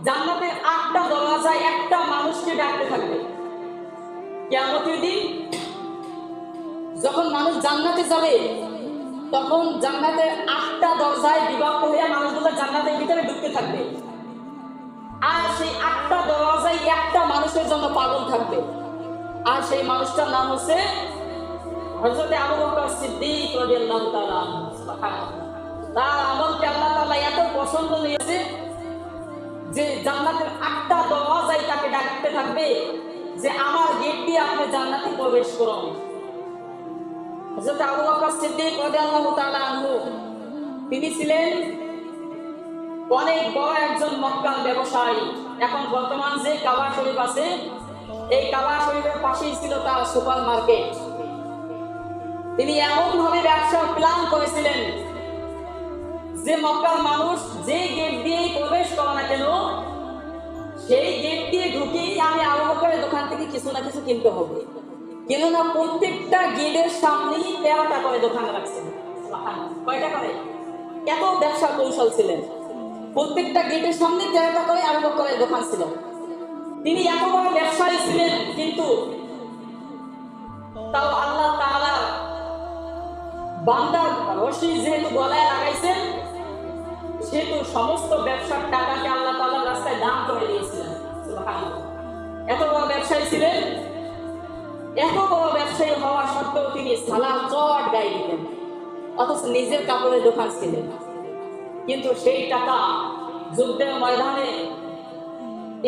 জান্নাতের 8টা দরজায় একটা মানুষকে ডাকতে থাকবে। কিয়ামতের দিন যখন মানুষ জান্নাতে যাবে, তখন জান্নাতের 8টা দরজায় বিভক্ত হয়ে মানুষগুলো জান্নাতের ভিতরে ঢুকতে থাকবে। আর সেই 8টা দরজায় একটা মানুষের জন্য পাগল থাকবে, আর সেই মানুষটার নাম হচ্ছে হযরত আবু বকর সিদ্দিক রাদিয়াল্লাহু তাআলা। সুবহানাল্লাহ। তার আমলকে আল্লাহ তাআলা এত পছন্দ করেছে যে জান্নাতের 8টা দরজায় তাকে ডাকতে থাকবে যে আমার গেট দিয়ে আপনি জান্নাতে প্রবেশ করুন। হযরত আবু বকর সিদ্দিক রাদিয়াল্লাহু তাআলা আনহু তিনি ছিলেন অনেক বড় একজন মক্কার ব্যবসায়ী। এখন বর্তমান যে কাবা শরীফ আছে, এই কাবা শরীফের পাশেই ছিল তার সুপার মার্কেট। তিনি এমন ভাবে ব্যবসা প্ল্যান করেছিলেন যে মক্কার মানুষ যে গেট দিয়ে প্রবেশ করে না কেন, সেই গেট দিয়ে ঢুকেই আমি আবু বকরের দোকান থেকে কিছু না কিছু কিনতে হবে। কেননা প্রত্যেকটা গেটের সামনেই 13টা করে দোকান রাখছেন। কয়টা করে? এত ব্যবসা কৌশল ছিলেন। প্রত্যেকটা গেটের সামনে 13টা করে আবু বকরের দোকান ছিল। তিনি এত বড় ব্যবসায়ী ছিলেন, কিন্তু তাও আল্লাহ তাআলা বান্দার রশি যেহেতু গলায় লাগাইছেন, সেহেতু সমস্ত ব্যবসার টাকাকে আল্লাহ তাআলা রাস্তায় দান করে দিয়েছিলেন। সুবহানাল্লাহ। এত বড় ব্যবসায়ী ছিলেন। এত বড় ব্যবসায়ী হওয়া সত্ত্বেও তিনি সালাম চট গায়ে দিতেন, অথচ নিজের কাপড়ের দোকান ছিলেন। কিন্তু সেই টাকা যুদ্ধের ময়দানে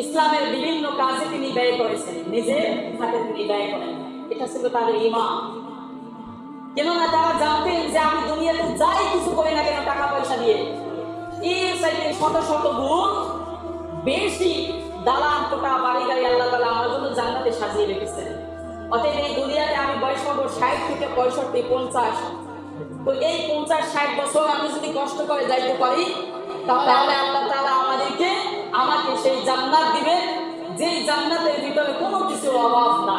ইসলামের বিভিন্ন কাজে তিনি ব্যয় করেছেন, নিজের হাতে তিনি ব্যয় করেন। এটা ছিল তাদের ঈমান। কেননা তারা জানতেন যে আমি দুনিয়াতে যাই কিছু করি না কেন টাকা পয়সা দিয়ে, এর চাইতে শত শত গুণ বেশি দালান কোটা বাড়ি গাড়ি আল্লাহ তাআলা আমার জন্য জান্নাতে সাজিয়ে রেখেছেন। অতএব এই দুনিয়াতে আমি বয়স হব 60 থেকে 65, 50, তো এই 50-60 বছর আমি যদি কষ্ট করে যাইতে পারি, তাহলে আল্লাহ তাআলা আমাকে সেই জান্নাত দিবেন, যেই জান্নাতের ভিতরে কোনো কিছুর অভাব নাই।